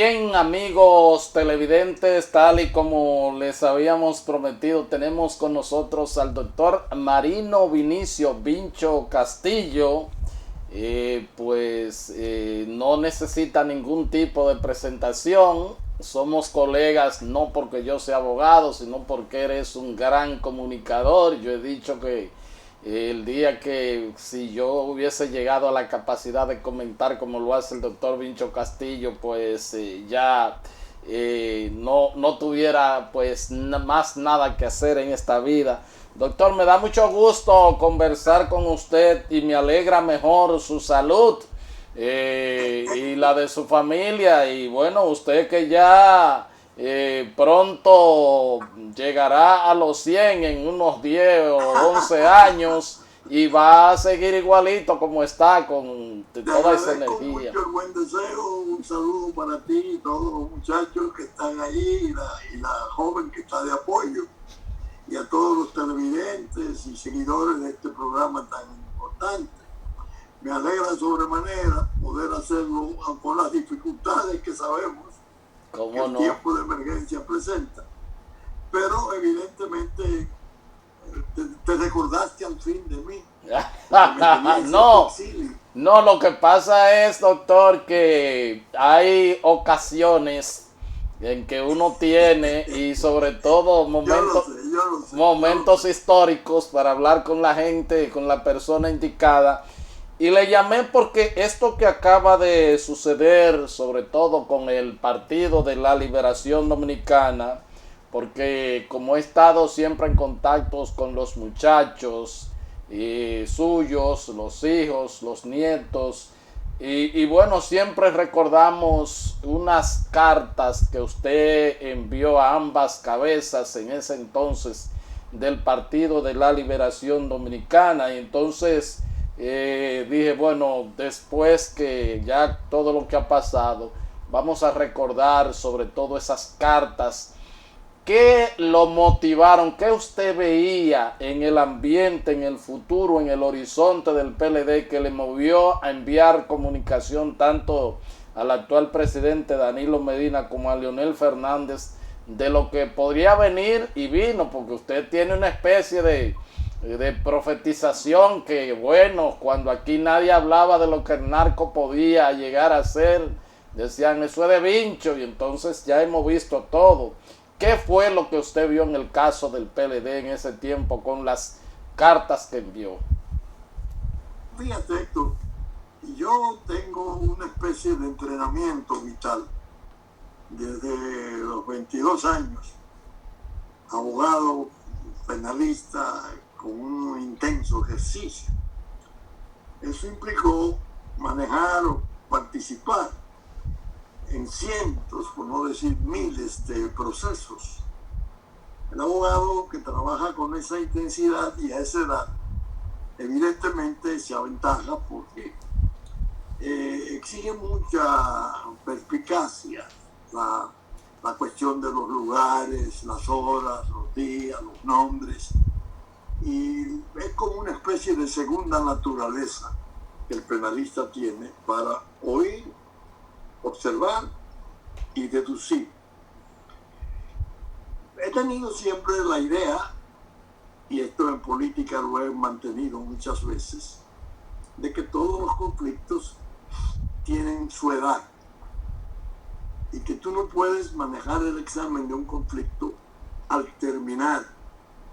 Bien, amigos televidentes, tal y como les habíamos prometido, tenemos con nosotros al doctor Marino Vinicio Vincho Castillo. No necesita ningún tipo de presentación. Somos colegas no porque yo sea abogado, sino porque eres un gran comunicador. Yo he dicho que el día que si yo hubiese llegado a la capacidad de comentar como lo hace el doctor Vincho Castillo, no tuviera más nada que hacer en esta vida. Doctor, me da mucho gusto conversar con usted y me alegra mejor su salud y la de su familia. Y bueno, usted que ya pronto llegará a los 100 en unos 10 o 11 años y va a seguir igualito como está con toda esa energía. Mucho el buen deseo, un saludo para ti y todos los muchachos que están ahí y la joven que está de apoyo, y a todos los televidentes y seguidores de este programa tan importante. Me alegra sobremanera poder hacerlo con las dificultades que sabemos que el tiempo de emergencia presenta. Pero evidentemente te recordaste al fin de mí. No, lo que pasa es, doctor, que hay ocasiones en que uno tiene, y sobre todo momentos históricos para hablar con la gente, con la persona indicada. Y le llamé porque esto que acaba de suceder, sobre todo con el Partido de la Liberación Dominicana, porque como he estado siempre en contactos con los muchachos suyos, los hijos, los nietos, y bueno, siempre recordamos unas cartas que usted envió a ambas cabezas en ese entonces del Partido de la Liberación Dominicana. Y entonces dije, bueno, después que ya todo lo que ha pasado, vamos a recordar sobre todo esas cartas. ¿Qué lo motivaron? ¿Qué usted veía en el ambiente, en el futuro, en el horizonte del PLD que le movió a enviar comunicación tanto al actual presidente Danilo Medina como a Leonel Fernández de lo que podría venir y vino? Porque usted tiene una especie de profetización que, bueno, cuando aquí nadie hablaba de lo que el narco podía llegar a ser, decían eso es de Vincho, y entonces ya hemos visto todo. ¿Qué fue lo que usted vio en el caso del PLD en ese tiempo con las cartas que envió? Fíjate, Héctor, yo tengo una especie de entrenamiento vital desde los 22 años, abogado, penalista, con un intenso ejercicio. Eso implicó manejar o participar en cientos, por no decir miles, de procesos. El abogado que trabaja con esa intensidad y a esa edad, evidentemente se aventaja porque exige mucha perspicacia la cuestión de los lugares, las horas, los días, los nombres, y es como una especie de segunda naturaleza que el penalista tiene para oír, observar y deducir. He tenido siempre la idea, y esto en política lo he mantenido muchas veces, de que todos los conflictos tienen su edad y que tú no puedes manejar el examen de un conflicto al terminar,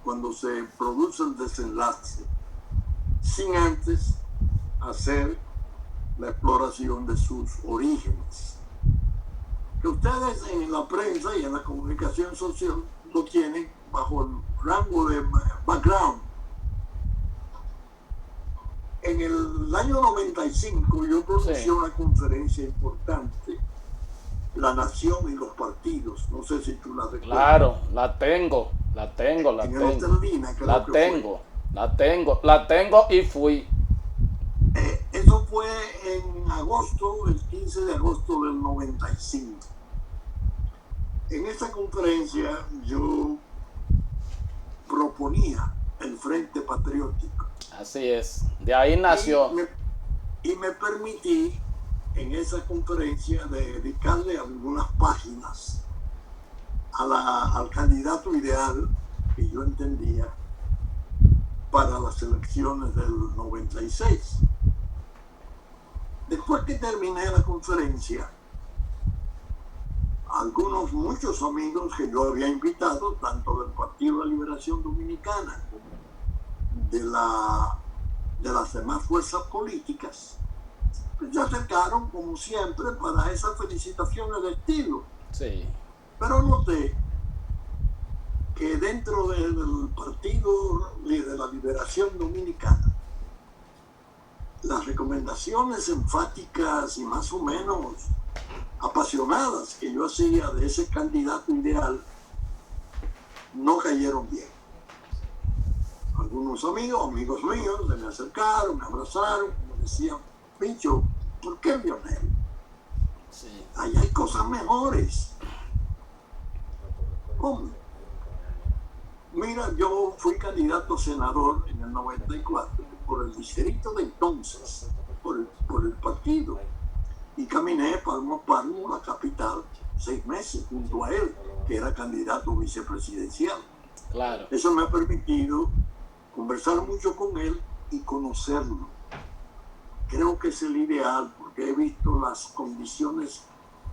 cuando se produce el desenlace, sin antes hacer la exploración de sus orígenes, que ustedes en la prensa y en la comunicación social lo tienen bajo el rango de background. En el año 95 yo pronuncié una conferencia importante, La Nación y los Partidos, no sé si tú la recuerdas. Claro, la tengo y fui. Eso fue en agosto, el 15 de agosto del 95. En esa conferencia yo proponía el Frente Patriótico. Así es, de ahí nació. Y me permití en esa conferencia de dedicarle algunas páginas al candidato ideal que yo entendía para las elecciones del 96. Después que terminé la conferencia, muchos amigos que yo había invitado, tanto del Partido de la Liberación Dominicana como de las demás fuerzas políticas, pues se acercaron como siempre para esas felicitaciones de estilo. Sí. Pero noté que dentro del Partido de la Liberación Dominicana, las recomendaciones enfáticas y más o menos apasionadas que yo hacía de ese candidato ideal no cayeron bien. Algunos amigos míos se me acercaron, me abrazaron, me decían: Pincho, ¿por qué Lionel? Sí. Ahí hay cosas mejores. ¿Cómo? Mira, yo fui candidato a senador en el 94 por el distrito de entonces, por el partido, y caminé palmo a palmo la capital 6 meses junto a él, que era candidato vicepresidencial. Claro. Eso me ha permitido conversar mucho con él y conocerlo. Creo que es el ideal, porque he visto las condiciones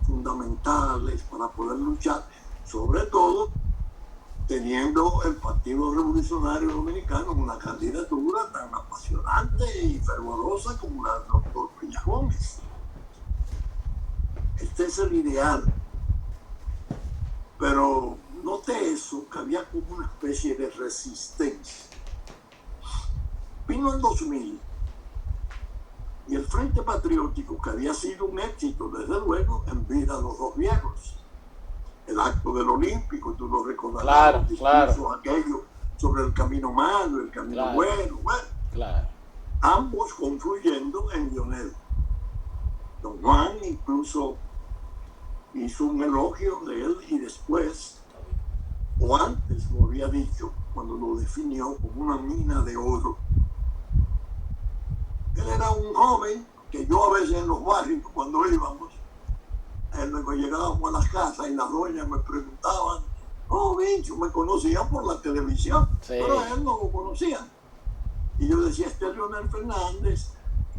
fundamentales para poder luchar, sobre todo teniendo el Partido Revolucionario Dominicano una candidatura tan apasionante y fervorosa como la del doctor Peña Gómez. Este es el ideal. Pero noté eso, que había como una especie de resistencia. Vino el 2000 y el Frente Patriótico, que había sido un éxito, desde luego, en vida de los dos viejos. El acto del Olímpico, tú lo recordarás, claro. Aquello sobre el camino malo, el camino bueno. Claro. Ambos confluyendo en Lionel. Don Juan incluso hizo un elogio de él y después, o antes lo había dicho, cuando lo definió como una mina de oro. Él era un joven que yo a veces en los barrios, cuando íbamos, cuando llegábamos a las casas y las doñas me preguntaban: oh, bicho, me conocían por la televisión, sí, pero a él no lo conocían. Y yo decía: este es Leonel Fernández,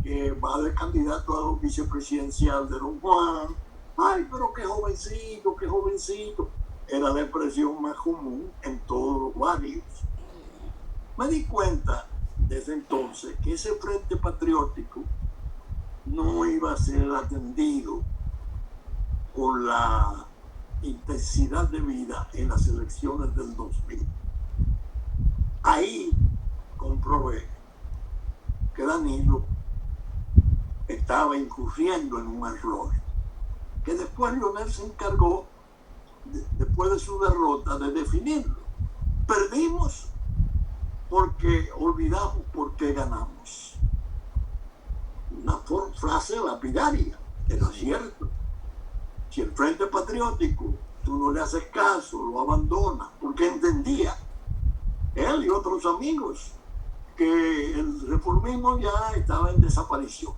que va de candidato a vicepresidencial de Don Juan. Ay, pero qué jovencito, qué jovencito. Era la expresión más común en todos los barrios. Me di cuenta desde entonces que ese Frente Patriótico no iba a ser atendido con la intensidad de vida en las elecciones del 2000. Ahí comprobé que Danilo estaba incurriendo en un error, que después Lionel se encargó, después de su derrota, de definirlo. Perdimos porque olvidamos por qué ganamos. Una frase lapidaria, era cierto. Si el Frente Patriótico tú no le haces caso, lo abandonas, porque entendía él y otros amigos que el reformismo ya estaba en desaparición.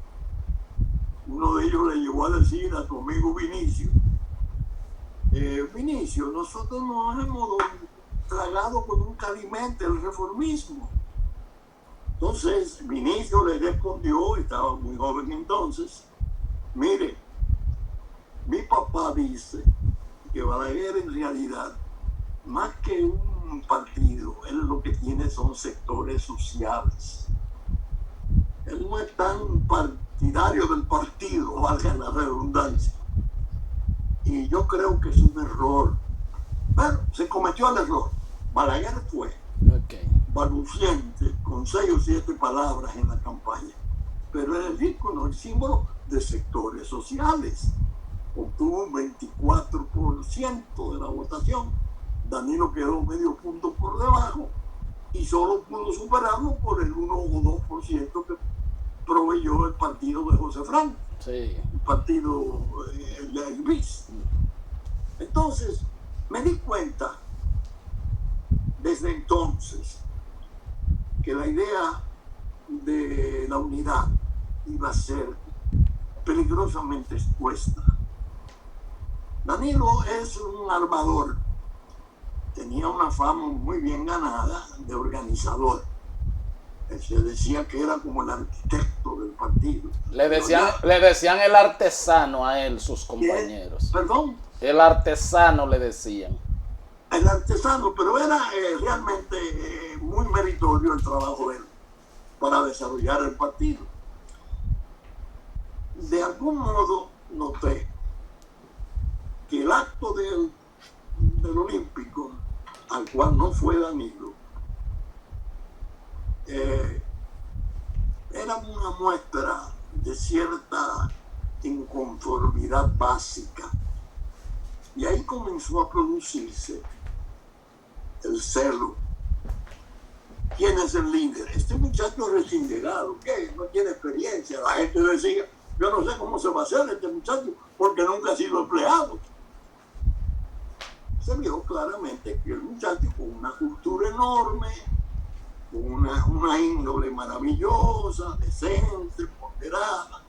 Uno de ellos le llegó a decir a tu amigo Vinicio: Vinicio, nosotros nos hemos tragado con un calimente el reformismo. Entonces Vinicio le respondió, estaba muy joven entonces: mire, mi papá dice que Balaguer en realidad, más que un partido, él lo que tiene son sectores sociales. Él no es tan partidario del partido, valga la redundancia. Y yo creo que es un error. Pero se cometió el error. Balaguer fue balbuciente, con 6 o 7 palabras en la campaña. Pero era el ícono, el símbolo de sectores sociales. Obtuvo un 24% de la votación. Danilo quedó medio punto por debajo y solo pudo superarlo por el 1 o 2% que proveyó el partido de José Franco, sí, el partido de BIS. Entonces me di cuenta desde entonces que la idea de la unidad iba a ser peligrosamente expuesta. Danilo es un armador, tenía una fama muy bien ganada de organizador. Se decía que era como el arquitecto del partido. Le decían el artesano a él, sus compañeros. ¿Perdón? El artesano le decían. El artesano, pero era realmente muy meritorio el trabajo de él para desarrollar el partido. De algún modo noté que el acto del Olímpico, al cual no fue Danilo, era una muestra de cierta inconformidad básica. Y ahí comenzó a producirse el celo. ¿Quién es el líder? Este muchacho recién llegado, ¿qué? No tiene experiencia. La gente decía, yo no sé cómo se va a hacer este muchacho porque nunca ha sido empleado. Se vio claramente que el muchacho con una cultura enorme, con una índole maravillosa, decente, ponderada,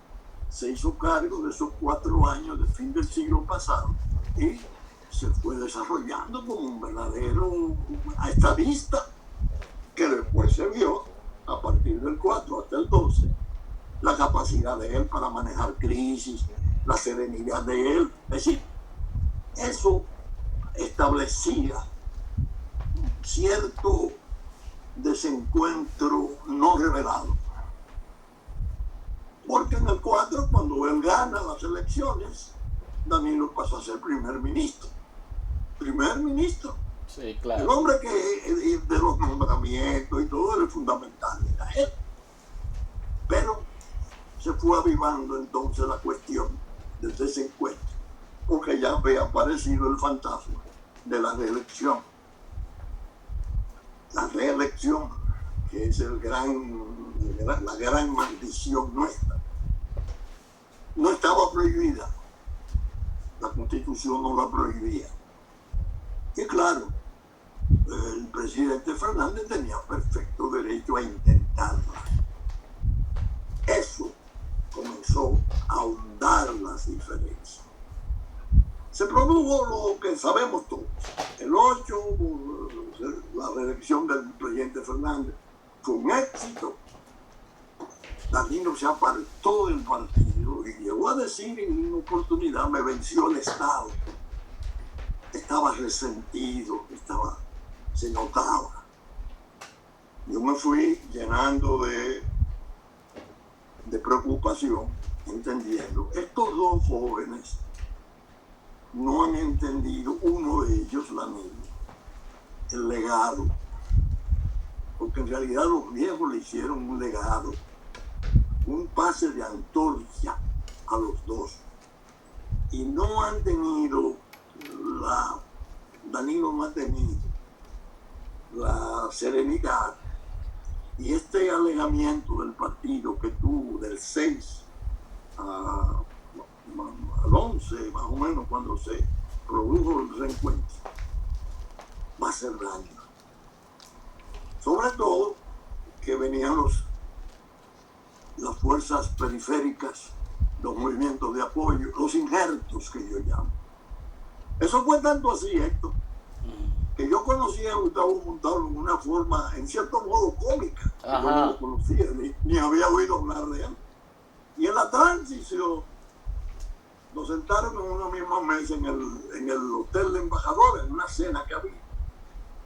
se hizo cargo de esos 4 años de fin del siglo pasado y se fue desarrollando como un verdadero estadista, que después se vio, a partir del 4 hasta el 12, la capacidad de él para manejar crisis, la serenidad de él. Es decir, eso establecía cierto desencuentro no revelado. Porque en el 4, cuando él gana las elecciones, Danilo pasó a ser primer ministro. Primer ministro. Sí, claro. El hombre que de los nombramientos y todo era fundamental, era él. Pero se fue avivando entonces la cuestión del desencuentro, porque ya había aparecido el fantasma de la reelección. La reelección, que es la gran maldición nuestra, no estaba prohibida. La Constitución no la prohibía. Y claro, el presidente Fernández tenía perfecto derecho a intentarla. Eso comenzó a ahondar las diferencias. Se produjo lo que sabemos todos. El 8, la reelección del presidente Fernández fue un éxito. Danilo se apartó del partido y llegó a decir en una oportunidad, me venció el Estado. Estaba resentido, se notaba. Yo me fui llenando de preocupación, entendiendo. Estos 2 jóvenes no han entendido, uno de ellos, Danilo, el legado. Porque en realidad los viejos le hicieron un legado, un pase de antorcha a los 2. Y no han tenido Danilo no ha tenido la serenidad y este alegamiento del partido que tuvo del 6 al 11, más o menos, cuando se produjo el reencuentro, va a hacer daño. Sobre todo que venían las fuerzas periféricas, los movimientos de apoyo, los injertos que yo llamo. Eso fue tanto así, Héctor, que yo conocía a Gustavo Montalvo en una forma, en cierto modo, cómica. Yo no lo conocía, ni había oído hablar de él. Y en la transición, nos sentaron en una misma mesa en el Hotel de Embajadores, en una cena que había.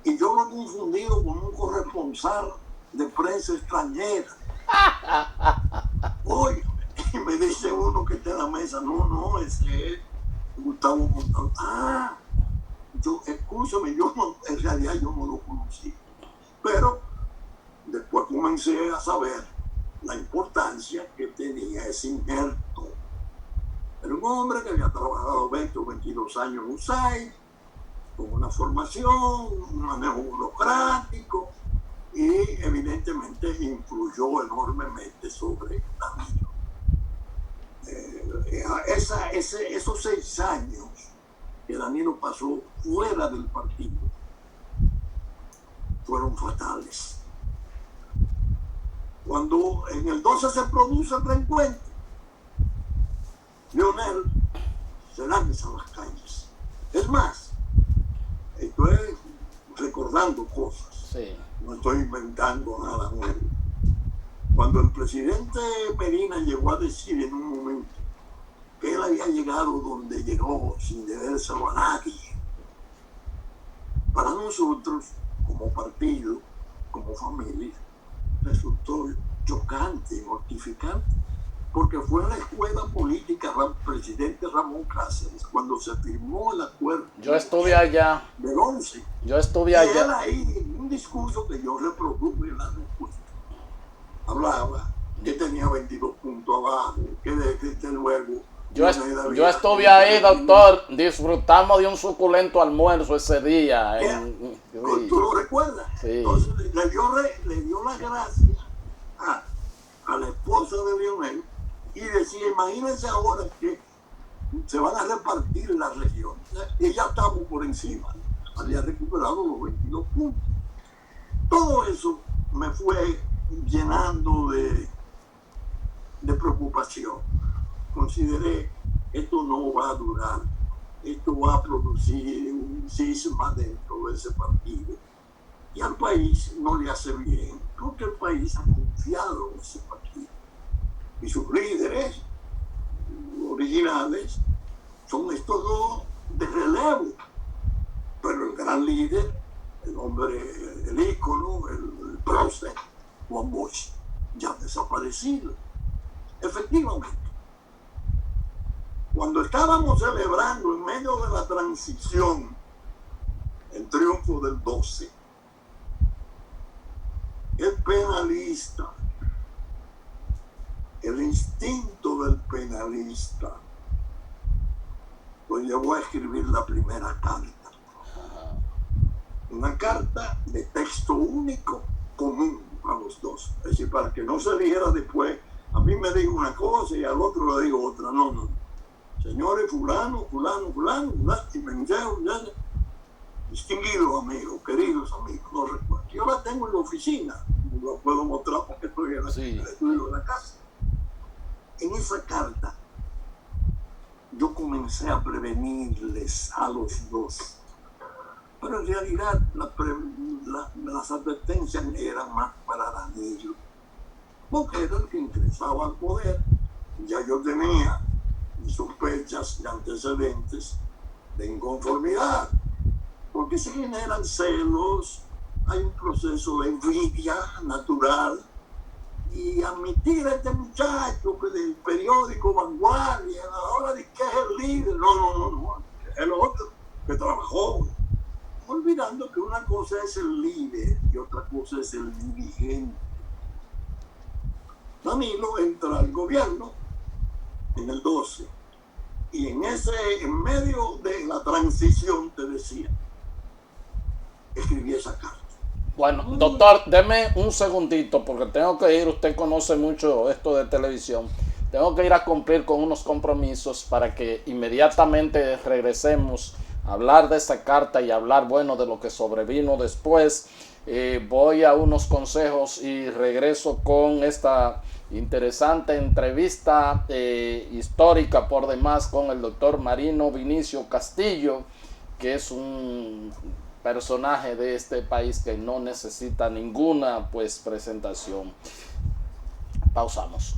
Y yo lo he confundido con un corresponsal de prensa extranjera. Oye, y me dice uno que está en la mesa, no, ese es Gustavo Montalvo. Escúchame, en realidad yo no lo conocí. Pero después comencé a saber la importancia que tenía ese injerto. Era un hombre que había trabajado 20 o 22 años en USAID, con una formación, un manejo burocrático, y evidentemente influyó enormemente sobre Danilo. Esos 6 años que Danilo pasó fuera del partido fueron fatales. Cuando en el 12 se produce el reencuentro, Leonel se lanza a las calles. Es más, estoy recordando cosas. Sí. No estoy inventando nada nuevo. Cuando el presidente Medina llegó a decir en un momento que él había llegado donde llegó sin debérselo a nadie, para nosotros, como partido, como familia, resultó chocante y mortificante, porque fue en la escuela política del presidente Ramón Cáceres cuando se firmó el acuerdo. Yo estuve allá. Del 11. Yo estuve Y él allá. ahí, en un discurso que yo reproduje en la respuesta, hablaba que tenía 22 puntos abajo, que luego... Yo estuve ahí, doctor. Disfrutamos de un suculento almuerzo ese día. ¿Tú lo recuerdas? Sí. Entonces le dio las gracias a la esposa de Leonel y decía, imagínense ahora que se van a repartir en la región. Y ya estamos por encima. Había recuperado los 22 puntos. Todo eso me fue llenando de preocupación. Consideré, esto no va a durar, esto va a producir un cisma dentro de ese partido y al país no le hace bien, porque el país ha confiado en ese partido y sus líderes originales son estos dos de relevo, pero el gran líder, el hombre, el ícono, el prócer, Juan Bosch, ya desaparecido. Efectivamente, cuando estábamos celebrando en medio de la transición el triunfo del 12, el penalista, el instinto del penalista, lo llevó a escribir la primera carta. Una carta de texto único, común a los dos. Es decir, para que no se dijera después, a mí me dijo una cosa y al otro le digo otra. No. Señores, fulano, y me enseñaron, distinguidos amigos, queridos amigos, no recuerdo. Yo la tengo en la oficina, no la puedo mostrar porque estoy en el estudio de la casa. En esa carta, yo comencé a prevenirles a los dos. Pero en realidad las advertencias eran más para Danilo, porque era el que interesaba al poder. Ya yo tenía sospechas y antecedentes de inconformidad, porque se generan celos, hay un proceso de envidia natural, y admitir a este muchacho que del periódico Vanguardia, ahora de que es el líder, no, es el otro que trabajó, olvidando que una cosa es el líder y otra cosa es el dirigente. Danilo entra al gobierno en el 12 y en medio de la transición, te decía, escribí esa carta. Bueno, doctor, deme un segundito porque tengo que ir, usted conoce mucho esto de televisión, tengo que ir a cumplir con unos compromisos para que inmediatamente regresemos a hablar de esa carta y hablar, bueno, de lo que sobrevino después. Voy a unos consejos y regreso con esta interesante entrevista histórica por demás con el doctor Marino Vinicio Castillo, que es un personaje de este país que no necesita ninguna presentación. Pausamos.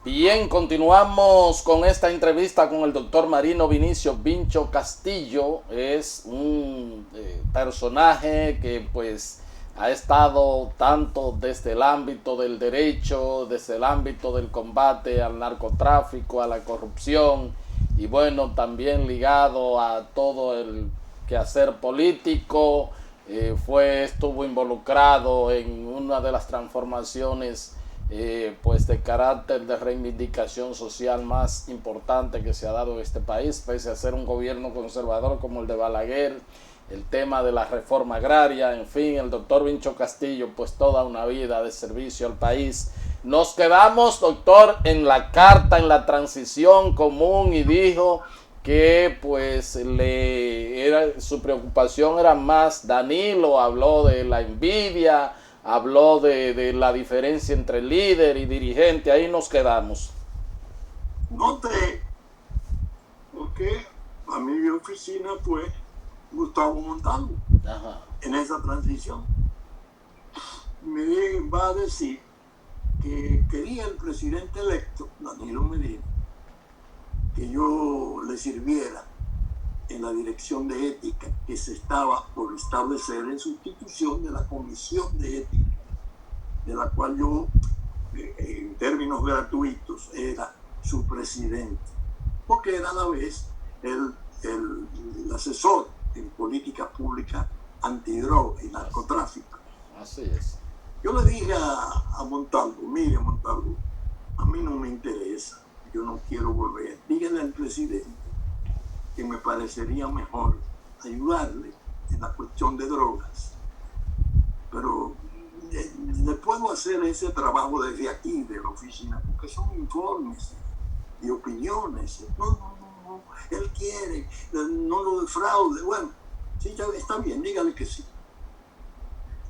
Bien, continuamos con esta entrevista con el doctor Marino Vinicio Vincho Castillo. Es un personaje que ha estado tanto desde el ámbito del derecho, desde el ámbito del combate al narcotráfico, a la corrupción, y bueno, también ligado a todo el quehacer político. Estuvo involucrado en una de las transformaciones pues de carácter de reivindicación social más importante que se ha dado en este país, pese a ser un gobierno conservador como el de Balaguer, el tema de la reforma agraria, en fin, el doctor Vincho Castillo, pues toda una vida de servicio al país. Nos quedamos, doctor, en la carta, en la transición común, y dijo que pues su preocupación era más. Danilo habló de la envidia, habló de la diferencia entre líder y dirigente. Ahí nos quedamos. Noté, porque a mi oficina fue Gustavo Montalvo. Ajá. En esa transición. Me va a decir que quería el presidente electo, Danilo Medina, que yo le sirviera en la dirección de ética que se estaba por establecer en sustitución de la comisión de ética, de la cual yo, en términos gratuitos, era su presidente, porque era a la vez el asesor en política pública antidroga y narcotráfico. Así es. Yo le dije a Montalvo, mire Montalvo, a mí no me interesa, yo no quiero volver. Díganle al presidente que me parecería mejor ayudarle en la cuestión de drogas, pero le puedo hacer ese trabajo desde aquí, de la oficina, porque son informes y opiniones. No, él quiere, no lo defraude. Bueno, sí, ya está bien, dígale que sí.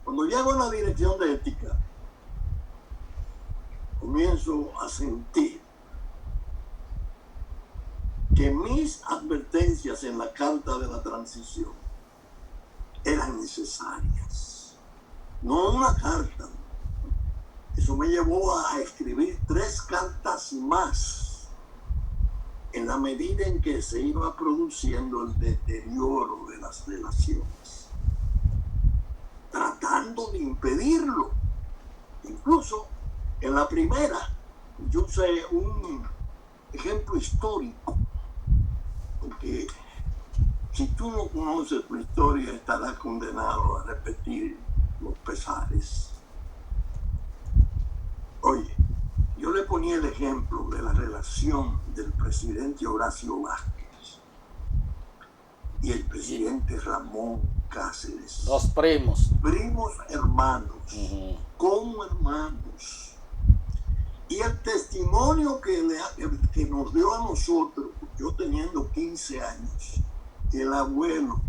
Cuando llego a la dirección de ética, comienzo a sentir que mis advertencias en la carta de la transición eran necesarias. No una carta. Eso me llevó a escribir 3 cartas más, en la medida en que se iba produciendo el deterioro de las relaciones, tratando de impedirlo. Incluso en la primera yo usé un ejemplo histórico, porque si tú no conoces tu historia estarás condenado a repetir los pesares. Oye, yo le ponía el ejemplo de la relación del presidente Horacio Vázquez y el presidente Ramón Cáceres. Los primos. Primos hermanos, como hermanos. Y el testimonio que nos dio a nosotros, yo teniendo 15 años, el abuelo,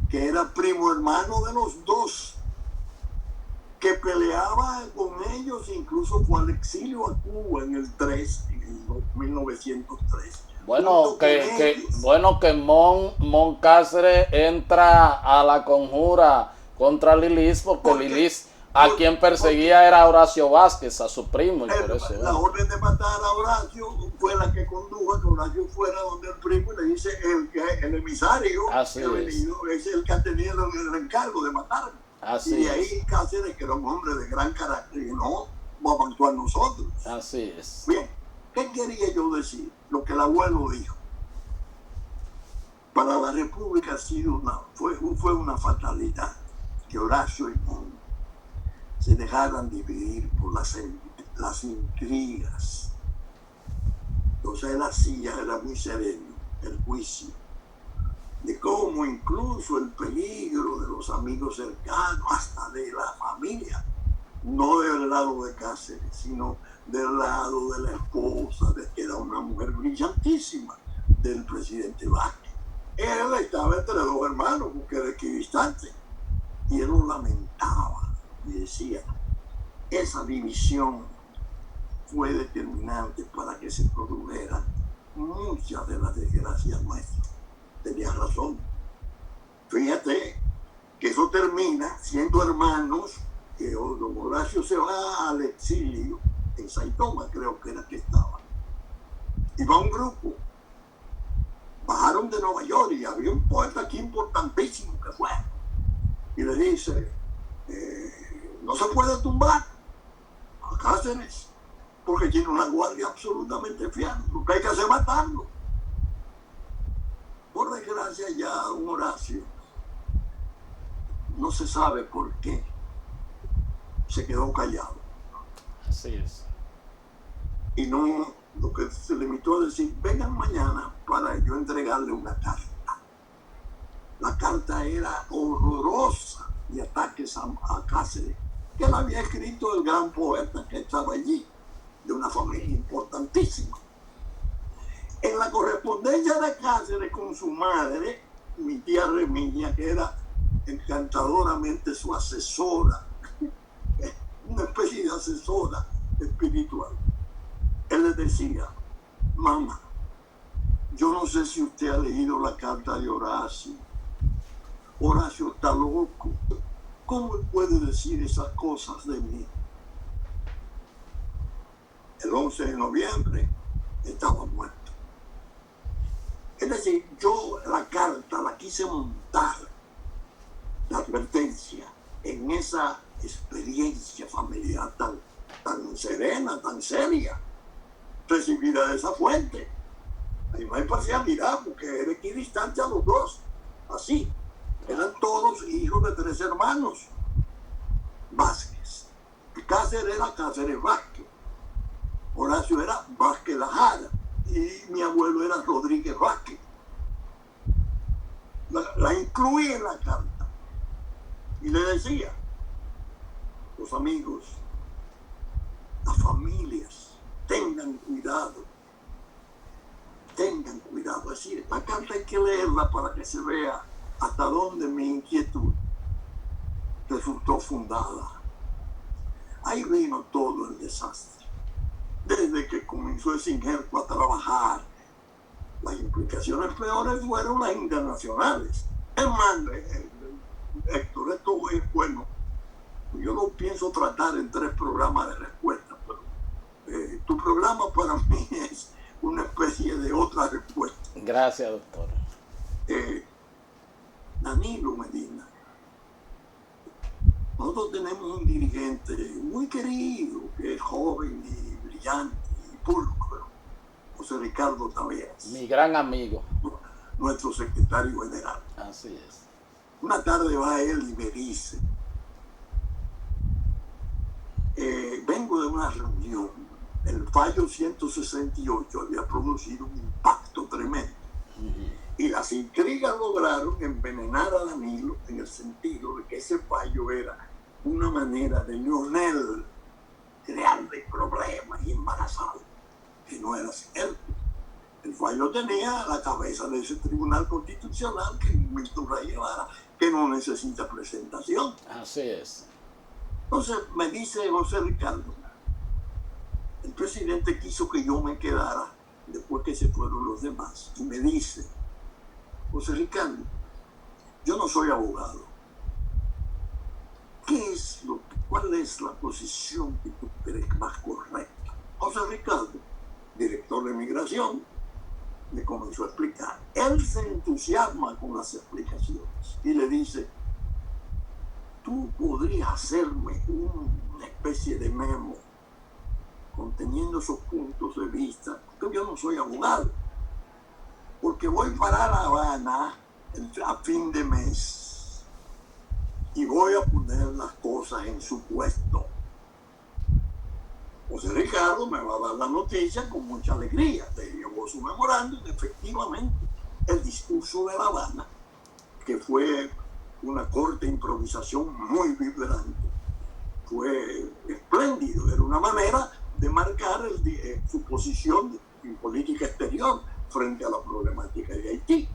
que era primo hermano de los dos, que peleaba con ellos, incluso fue al exilio a Cuba en el 1903. Bueno, que Mon Cáceres entra a la conjura contra Lilis, porque Lilis a quien perseguía era Horacio Vázquez, a su primo. Y por eso, la orden de matar a Horacio fue la que condujo a que Horacio fuera donde el primo y le dice el emisario que ha venido, es el que ha tenido el encargo de matarme. Así y de ahí Cáceres, que era un hombre de gran carácter, y no vamos a actuar nosotros. Así es. Bien, ¿qué quería yo decir? Lo que el abuelo dijo. Para la República ha sido fue una fatalidad que Horacio y Mon se dejaran dividir por las intrigas. Entonces él era muy sereno, el juicio, de cómo incluso el peligro de los amigos cercanos, hasta de la familia, no del lado de Cáceres, sino del lado de la esposa, de que era una mujer brillantísima, del presidente Vázquez. Él estaba entre 2 hermanos, porque era equidistante, y él lo lamentaba y decía, esa división fue determinante para que se produjeran muchas de las desgracias nuestras. Tenía razón. Fíjate que eso termina siendo hermanos, que don Horacio se va al exilio, en Saitoma creo que era que estaba, y va un grupo, bajaron de Nueva York y había un poeta aquí importantísimo que fue, y le dice, No se puede tumbar a Cáceres porque tiene una guardia absolutamente fiable. Lo que hay que hacer es matarlo. Por desgracia ya don Horacio no se sabe por qué se quedó callado. Así es. Y no, lo que se limitó a decir, vengan mañana para yo entregarle una carta. La carta era horrorosa de ataques a Cáceres, que la había escrito el gran poeta que estaba allí, de una familia importantísima. En la correspondencia de Cáceres con su madre, mi tía Remilia, que era encantadoramente su asesora, una especie de asesora espiritual, él le decía, mamá, yo no sé si usted ha leído la carta de Horacio. Horacio está loco. ¿Cómo él puede decir esas cosas de mí? El 11 de noviembre estaba muerto. Es decir, yo la carta la quise montar, la advertencia, en esa experiencia familiar tan serena, tan seria, recibida de esa fuente. Ahí no hay parcialidad, porque era equidistante a los dos, así. Eran todos hijos de 3 hermanos Vázquez. Cáceres era Cáceres Vázquez, Horacio era Vázquez Lajara y mi abuelo era Rodríguez Vázquez. La incluí en la carta y le decía, los amigos, las familias, tengan cuidado. Es decir, la carta hay que leerla para que se vea hasta dónde mi inquietud resultó fundada. Ahí vino todo el desastre. Desde que comenzó el Singerco a trabajar, las implicaciones peores fueron las internacionales. Es más, Héctor, esto es bueno. Yo lo pienso tratar en 3 programas de respuesta, pero tu programa para mí es una especie de otra respuesta. Gracias, doctor. Danilo Medina. Nosotros tenemos un dirigente muy querido, que es joven y brillante y pulcro, José Ricardo Taveras. Mi gran amigo. Nuestro secretario general. Así es. Una tarde va él y me dice, vengo de una reunión, el fallo 168 había producido un impacto tremendo. Y las intrigas lograron envenenar a Danilo en el sentido de que ese fallo era una manera de Leonel crearle problemas y embarazarlo, que no era cierto. El fallo tenía la cabeza de ese tribunal constitucional que Milton Ray Guevara, que no necesita presentación. Así es. Entonces me dice José Ricardo, el presidente quiso que yo me quedara después que se fueron los demás, y me dice, José Ricardo, yo no soy abogado. ¿Cuál es la posición que tú crees más correcta? José Ricardo, director de migración, me comenzó a explicar. Él se entusiasma con las explicaciones y le dice, tú podrías hacerme una especie de memo conteniendo esos puntos de vista, porque yo no soy abogado, porque voy para La Habana a fin de mes y voy a poner las cosas en su puesto. José Ricardo me va a dar la noticia con mucha alegría. Le llevó su memorándum y efectivamente el discurso de La Habana, que fue una corta improvisación muy vibrante, fue espléndido. Era una manera de marcar su posición en política exterior frente a la problemática de Haití.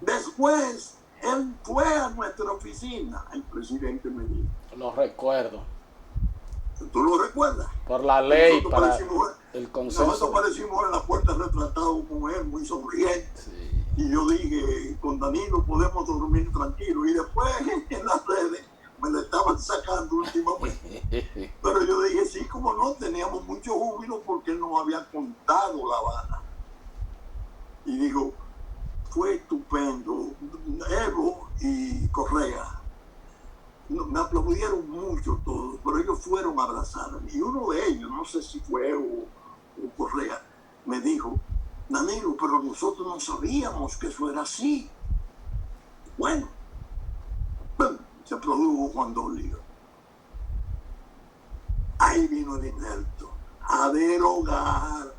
Después, él fue a nuestra oficina, el presidente Medina. Lo recuerdo. ¿Tú lo recuerdas? Por la ley, para el consenso. Nosotros aparecimos en la puerta retratados con él, muy sonriente. Sí. Y yo dije, con Danilo podemos dormir tranquilos. Y después en las redes me lo estaban sacando últimamente. Pero yo dije, sí, como no, teníamos mucho júbilo porque él nos había contado La Habana. Y digo, fue estupendo. Evo y Correa me aplaudieron mucho todos, pero ellos fueron a abrazarme. Y uno de ellos, no sé si fue o Correa, me dijo, Danilo, pero nosotros no sabíamos que eso era así. Bueno, se produjo Juan Dolio. Ahí vino el injerto a derogar,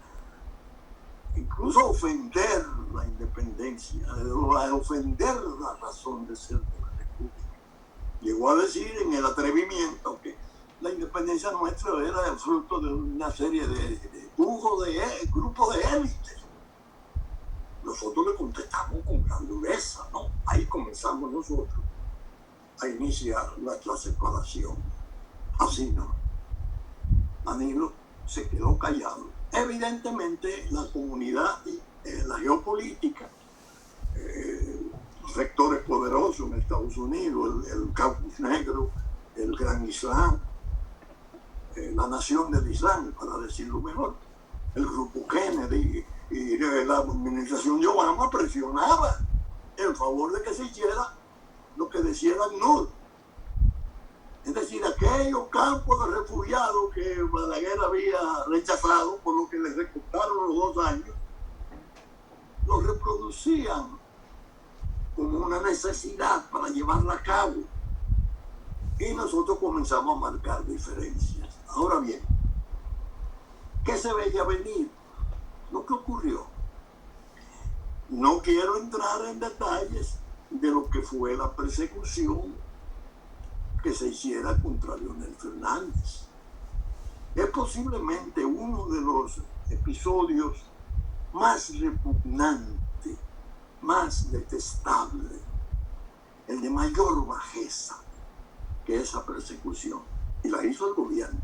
incluso a ofender la independencia, a ofender la razón de ser de la República. Llegó a decir en el atrevimiento que la independencia nuestra era el fruto de una serie de grupos de élites. Nosotros le contestamos con gran dureza, ¿no? Ahí comenzamos nosotros a iniciar nuestra separación. Así no. Danilo se quedó callado. Evidentemente la comunidad, la geopolítica, sectores poderosos en Estados Unidos, el Caucus Negro, el Gran Islam, la nación del Islam, para decirlo mejor, el grupo Kennedy y la administración de Obama presionaba en favor de que se hiciera lo que decía el ACNUR. Es decir, aquellos campos de refugiados que Balaguer había rechazado, por lo que les recortaron los 2 años, los reproducían como una necesidad para llevarla a cabo. Y nosotros comenzamos a marcar diferencias. Ahora bien, ¿qué se veía venir? Lo que ocurrió. No quiero entrar en detalles de lo que fue la persecución que se hiciera contra Leonel Fernández. Es posiblemente uno de los episodios más repugnantes, más detestable, el de mayor bajeza que esa persecución. Y la hizo el gobierno.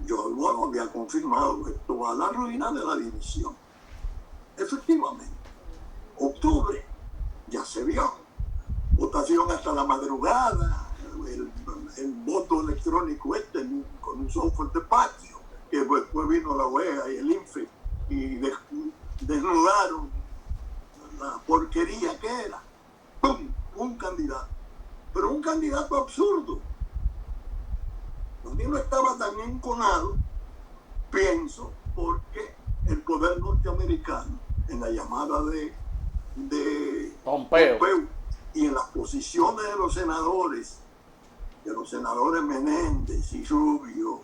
Yo luego había confirmado esto a la ruina de la división. Efectivamente, octubre ya se vio. Votación hasta la madrugada, el voto electrónico con un software de patio, que después vino la OEA y el INFE y desnudaron la porquería que era. ¡Pum! Un candidato. Pero un candidato absurdo. Donde no estaba tan enconado, pienso, porque el poder norteamericano, en la llamada de Pompeo y en las posiciones de los senadores Menéndez y Rubio,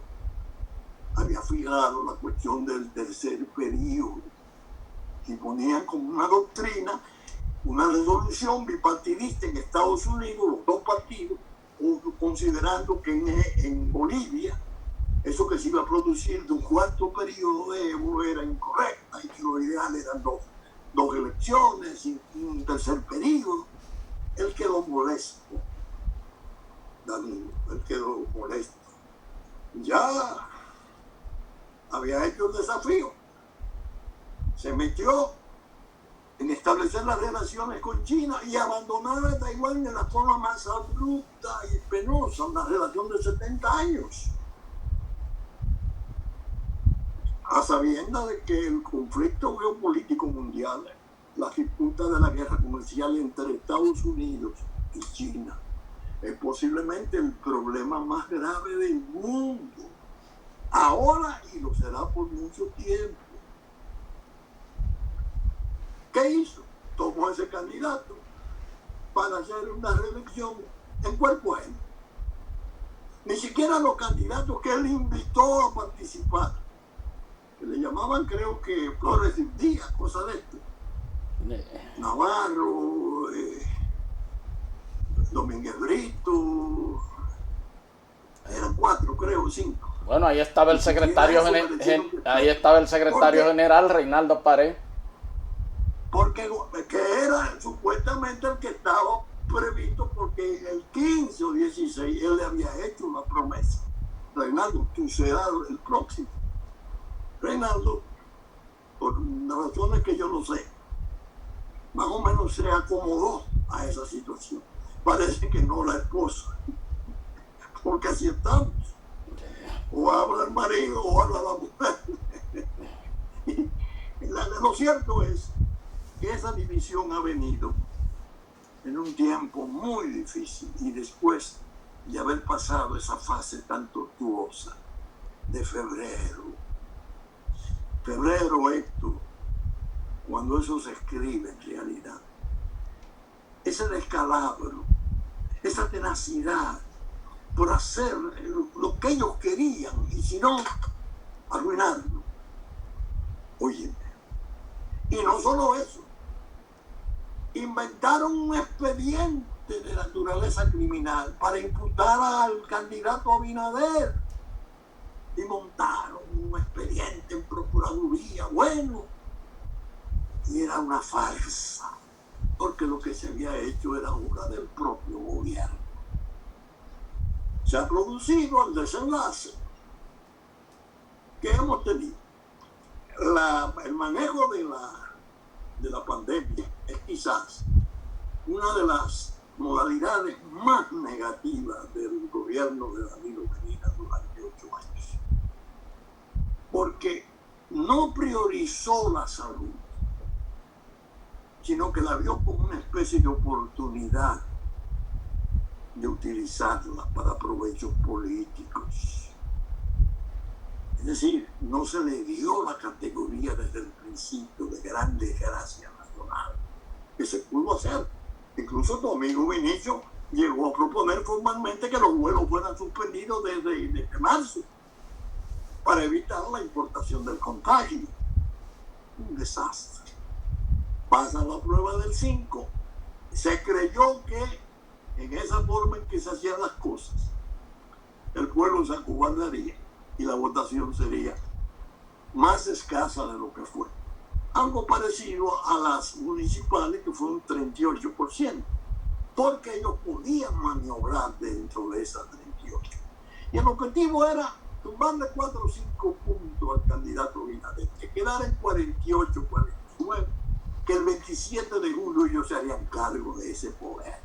había fijado la cuestión del tercer periodo y ponían como una doctrina, una resolución bipartidista en Estados Unidos, los dos partidos, considerando que en Bolivia eso que se iba a producir de un cuarto periodo de Evo era incorrecta y que lo ideal eran dos elecciones y un tercer periodo. Él quedó molesto, Danilo, él quedó molesto. Ya había hecho el desafío, se metió en establecer las relaciones con China y abandonar a Taiwán de la forma más abrupta y penosa, una relación de 70 años. A sabiendas de que el conflicto geopolítico mundial, la disputa de la guerra comercial entre Estados Unidos y China, es posiblemente el problema más grave del mundo, ahora y lo será por mucho tiempo. ¿Qué hizo? Tomó ese candidato para hacer una reelección en cuerpo ajeno. Ni siquiera los candidatos que él invitó a participar, que le llamaban, creo que Flores Díaz, cosas de esto. Navarro, Domínguez Brito, eran 4, creo, 5. Bueno, ahí estaba el secretario general Reinaldo Pared. Porque era supuestamente el que estaba previsto, porque en el 15 o 16 él le había hecho una promesa. Reinaldo, tú serás el próximo. Reinaldo, por razones que yo no sé, más o menos se acomodó a esa situación. Parece que no la esposa, porque así estamos. O habla el marido o habla la mujer. Lo cierto es que esa división ha venido en un tiempo muy difícil y después de haber pasado esa fase tan tortuosa de febrero, Héctor, cuando eso se escribe en realidad, ese descalabro, esa tenacidad por hacer lo que ellos querían y si no, arruinarlo. Oye, y no solo eso, inventaron un expediente de naturaleza criminal para imputar al candidato Abinader y montaron un expediente en Procuraduría. Bueno, y era una farsa, porque lo que se había hecho era obra del propio gobierno. Se ha producido el desenlace que hemos tenido. El manejo de la pandemia es quizás una de las modalidades más negativas del gobierno de Danilo Medina durante 8 años. Porque no priorizó la salud, sino que la vio como una especie de oportunidad de utilizarla para provechos políticos. Es decir, no se le dio la categoría desde el principio de gran desgracia nacional, que se pudo hacer. Incluso Domingo Vinicio llegó a proponer formalmente que los vuelos fueran suspendidos desde marzo para evitar la importación del contagio. Un desastre. Pasa la prueba del 5. Se creyó que en esa forma en que se hacían las cosas, el pueblo se acobardaría y la votación sería más escasa de lo que fue. Algo parecido a las municipales, que fue un 38%, porque ellos podían maniobrar dentro de esas 38. Y el objetivo era tumbarle 4 o 5 puntos al candidato Abinader, que quedara en 48, 49, que el 27 de julio ellos se harían cargo de ese poder.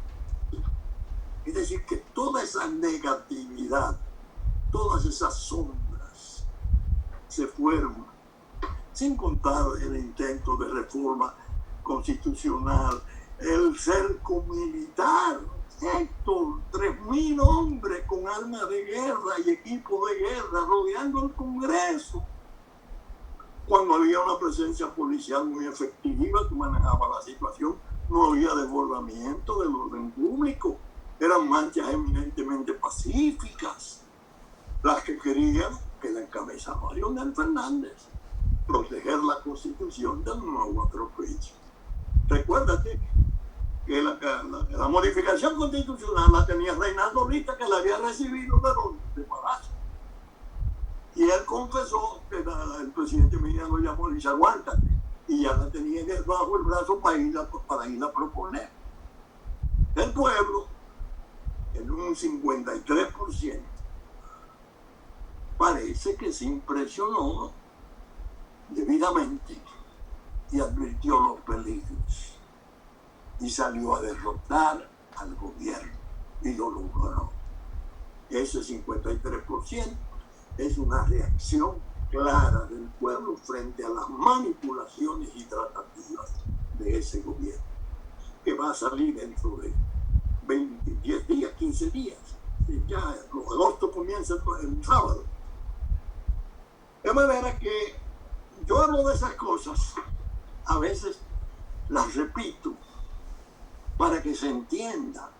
Es decir, que toda esa negatividad, todas esas sombras se fueron, sin contar el intento de reforma constitucional, el cerco militar. Héctor, 3.000 hombres con armas de guerra y equipos de guerra rodeando el Congreso, cuando había una presencia policial muy efectiva que manejaba la situación. No había desbordamiento del orden público, eran marchas eminentemente pacíficas, las que querían, que la encabezaba Leonel Fernández, proteger la Constitución del nuevo atropello. Recuérdate que la modificación constitucional la tenía Reinaldo Lista, que la había recibido de Palacio. Y él confesó que el presidente Medina lo llamó y dice, aguántate. Y ya la tenía bajo el brazo para irla a proponer. El pueblo, en un 53%, parece que se impresionó debidamente y advirtió los peligros. Y salió a derrotar al gobierno y lo logró. Ese 53% es una reacción clara del pueblo frente a las manipulaciones y tratativas de ese gobierno, que va a salir dentro de 10 días, 15 días. Ya agosto comienza el sábado. De manera que yo hablo de esas cosas, a veces las repito, para que se entienda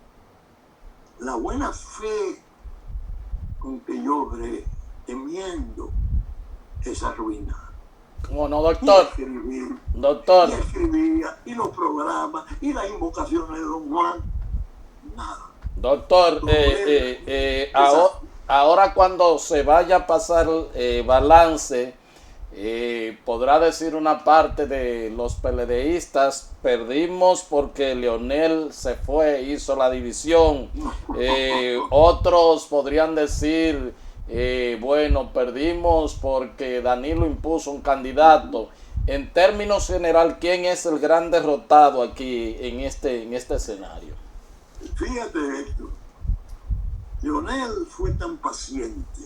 la buena fe con que yo obré, temiendo esa ruina. ¿Cómo no, doctor? Doctor. Y escribía, y los programas, y las invocaciones de Don Juan, nada. Doctor, ahora cuando se vaya a pasar balance, podrá decir una parte de los PLDistas, perdimos porque Leonel se fue, hizo la división. Otros podrían decir, bueno, perdimos porque Danilo impuso un candidato. En términos general, ¿quién es el gran derrotado aquí en este escenario? Fíjate, Héctor, Leonel fue tan paciente,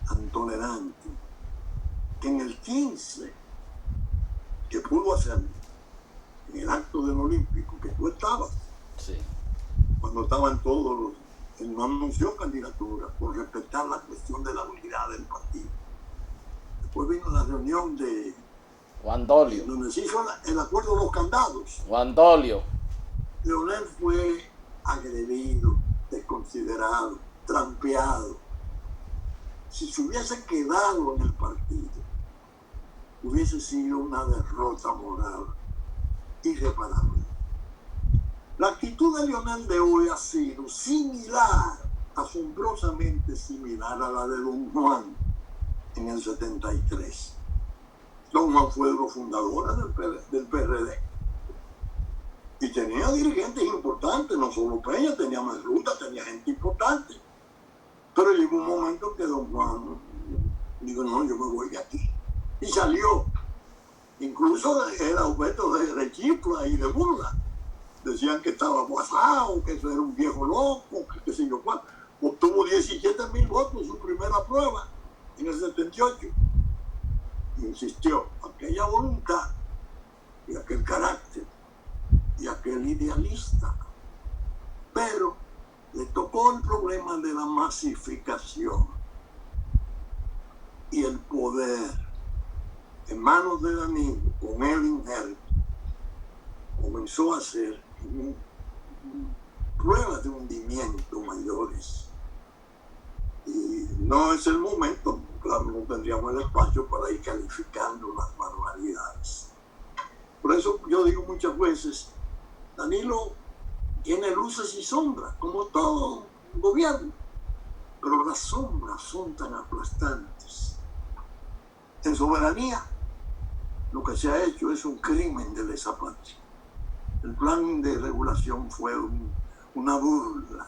tan tolerante, que en el 15, que pudo hacer en el acto del Olímpico, que tú estabas, Sí. Cuando estaban todos los... Él no anunció candidatura por respetar la cuestión de la unidad del partido. Después vino la reunión de Juan Dolio. donde se hizo el acuerdo de los candados. Juan Dolio. Leonel fue agredido, desconsiderado, trampeado. Si se hubiese quedado en el partido, hubiese sido una derrota moral irreparable. La actitud de Leonel de hoy ha sido similar, asombrosamente similar a la de Don Juan en el 73. Don Juan fue de los fundadores del PRD. Y tenía dirigentes importantes, no solo Peña, tenía Mazruta, tenía gente importante. Pero llegó un momento que Don Juan dijo, no, yo me voy de aquí. Y salió. Incluso era objeto de rechifla y de burla. Decían que estaba guasado, que eso era un viejo loco, que qué sé yo cuál. Obtuvo 17,000 votos en su primera prueba en el 78. Insistió, aquella voluntad y aquel carácter y aquel idealista. Pero le tocó el problema de la masificación y el poder en manos de Danilo, con él injerto, comenzó a hacer pruebas de hundimiento mayores. Y no es el momento, claro, no tendríamos el espacio para ir calificando las barbaridades. Por eso yo digo muchas veces, Danilo tiene luces y sombras, como todo gobierno, pero las sombras son tan aplastantes. En Soberanía, lo que se ha hecho es un crimen de lesa patria. El plan de regulación fue una burla,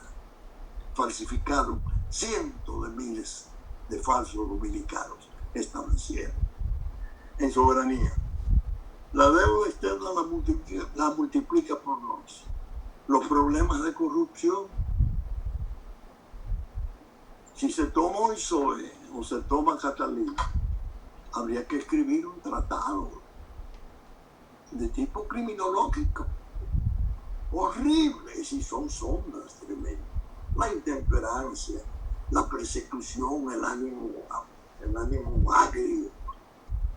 falsificado, cientos de miles de falsos dominicanos establecieron. En Soberanía, la deuda externa la multiplica por dos. Los problemas de corrupción. Si se toma hoy PSOE o se toma Catalina, habría que escribir un tratado de tipo criminológico. Horrible, si son sombras tremendas. La intemperancia, la persecución, el ánimo agrio,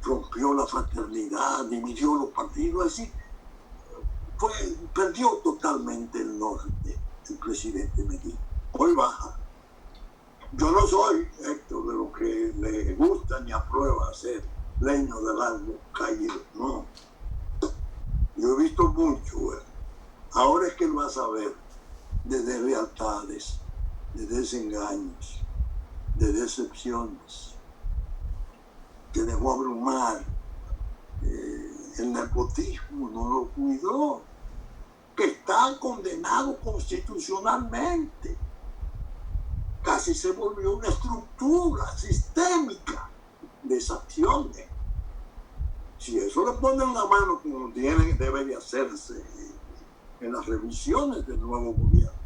rompió la fraternidad, dividió los partidos, es decir, perdió totalmente el norte el presidente Medina. Hoy baja. Yo no soy, Héctor, de lo que le gusta ni aprueba hacer leño del árbol caído, no. Yo he visto mucho, ahora es que él va a saber de deslealtades, de desengaños, de decepciones, que dejó abrumar, el nepotismo no lo cuidó, que está condenado constitucionalmente. Casi se volvió una estructura sistémica de sanciones. Si eso le ponen la mano como debe de hacerse en las revisiones del nuevo gobierno,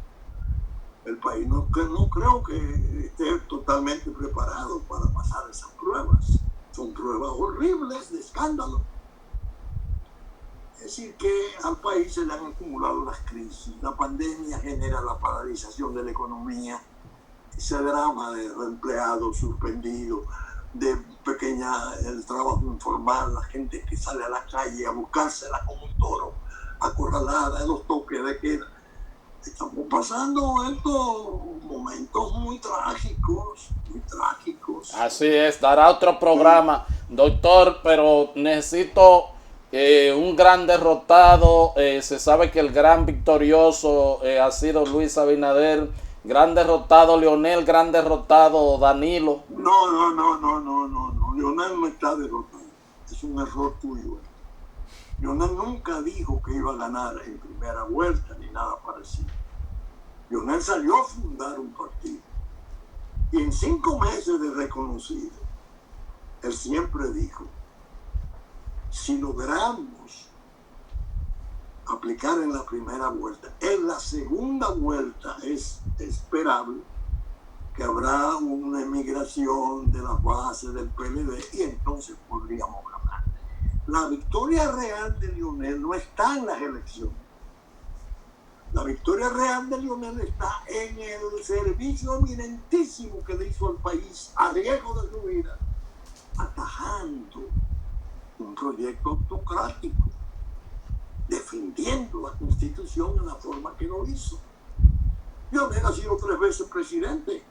el país no creo que esté totalmente preparado para pasar esas pruebas. Son pruebas horribles de escándalo. Es decir, que al país se le han acumulado las crisis. La pandemia genera la paralización de la economía, ese drama de empleados suspendidos, de el trabajo informal, la gente que sale a la calle a buscársela como un toro, acorralada, los toques de queda. Estamos pasando estos momentos muy trágicos, muy trágicos. Así es, dará otro programa, doctor, pero necesito un gran derrotado. Se sabe que el gran victorioso ha sido Luis Abinader, gran derrotado Leonel, gran derrotado Danilo. No, Leonel no está derrotado, es un error tuyo. Leonel nunca dijo que iba a ganar en primera vuelta ni nada parecido. Leonel salió a fundar un partido y en 5 meses de reconocido, él siempre dijo, si logramos aplicar en la primera vuelta, en la segunda vuelta es esperable que habrá una emigración de las bases del PLD y entonces podríamos ganar. La victoria real de Leonel no está en las elecciones. La victoria real de Lionel está en el servicio eminentísimo que le hizo al país a riesgo de su vida, atajando un proyecto autocrático, defendiendo la Constitución en la forma que lo hizo. Lionel ha sido 3 veces presidente.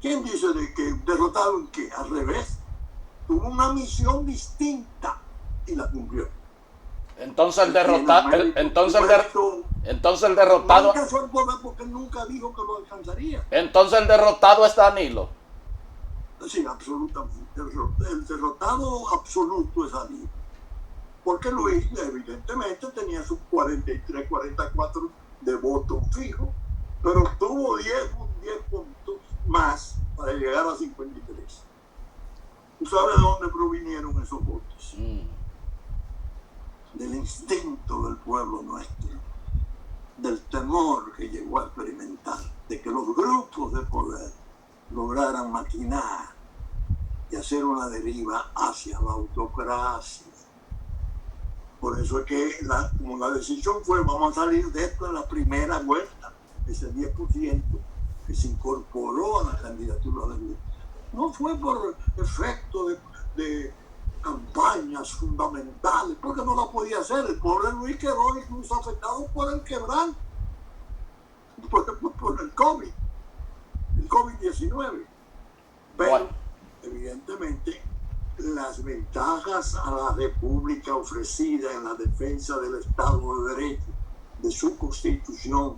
¿Quién dice de que derrotado en qué? Al revés. Tuvo una misión distinta y la cumplió. Entonces el derrotado, entonces el derrotado, no alcanzó el poder porque nunca dijo que lo alcanzaría. Entonces el derrotado es Danilo. Sí, absolutamente. El derrotado absoluto es Danilo. Porque Luis, evidentemente, tenía sus 43, 44 de voto fijo, pero obtuvo 10 puntos más para llegar a 53. ¿Tú sabes de dónde provinieron esos votos? Del instinto del pueblo nuestro, del temor que llegó a experimentar, de que los grupos de poder lograran maquinar y hacer una deriva hacia la autocracia. Por eso es que como la decisión fue, vamos a salir de esto en la primera vuelta, ese 10% que se incorporó a la candidatura de Luis. No fue por efecto de campañas fundamentales, porque no la podía hacer. El pobre Luis quedó incluso afectado por el quebranto, por el COVID-19. Pero, bueno, evidentemente, las ventajas a la República ofrecida en la defensa del Estado de Derecho, de su Constitución,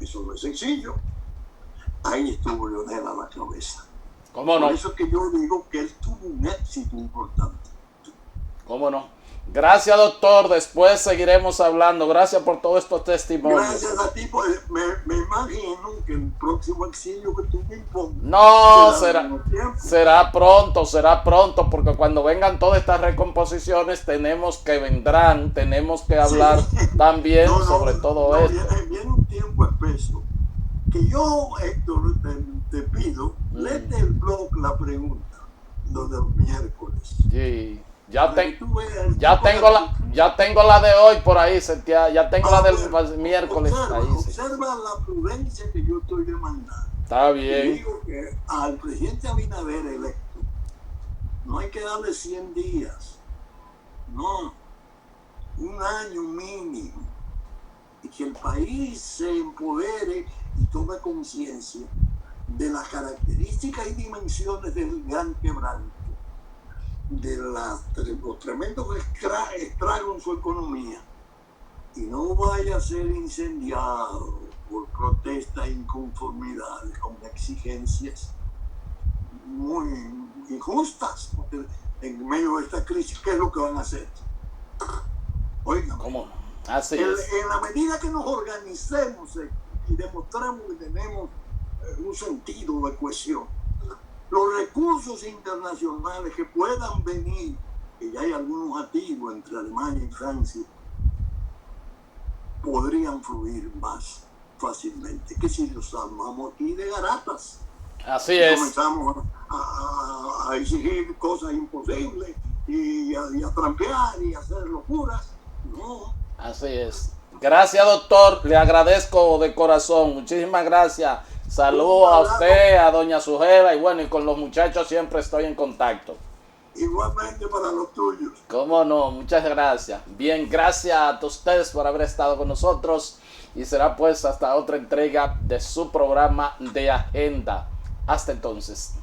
eso no es sencillo. Ahí estuvo Lionel a la cabeza. ¿Cómo no? Por eso es que yo digo que él tuvo un éxito importante. ¿Cómo no? Gracias, doctor. Después seguiremos hablando. Gracias por todos estos testimonios. Gracias a ti. Pues, me imagino que el próximo exilio que tú me impongas. No, será pronto, porque cuando vengan todas estas recomposiciones tenemos que hablar también sobre todo esto. Viene un tiempo espeso. Que yo, Héctor, te pido, léete el blog La Pregunta, lo de los miércoles. Sí, ya tengo la de hoy por ahí, ya tengo la del miércoles. Observa la prudencia que yo estoy demandando. Está bien. Y digo que al presidente Abinader electo no hay que darle 100 días, no, 1 año mínimo, y que el país se empodere y tome conciencia de las características y dimensiones del gran quebranto, de los tremendos estragos en su economía, y no vaya a ser incendiado por protestas e inconformidades con exigencias muy injustas, porque en medio de esta crisis, ¿qué es lo que van a hacer? Oigan, ¿cómo? Así es. En la medida que nos organicemos y demostremos que tenemos un sentido de cohesión, los recursos internacionales que puedan venir, que ya hay algunos activos entre Alemania y Francia, podrían fluir más fácilmente que si los armamos aquí de garatas. Así es. Comenzamos a exigir cosas imposibles y a trampear y a hacer locuras. No. Así es. Gracias, doctor. Le agradezco de corazón. Muchísimas gracias. Saludos a usted, a doña Sujela, y bueno, y con los muchachos siempre estoy en contacto. Igualmente para los tuyos. Cómo no, muchas gracias. Bien, gracias a ustedes por haber estado con nosotros, y será pues hasta otra entrega de su programa de Agenda. Hasta entonces.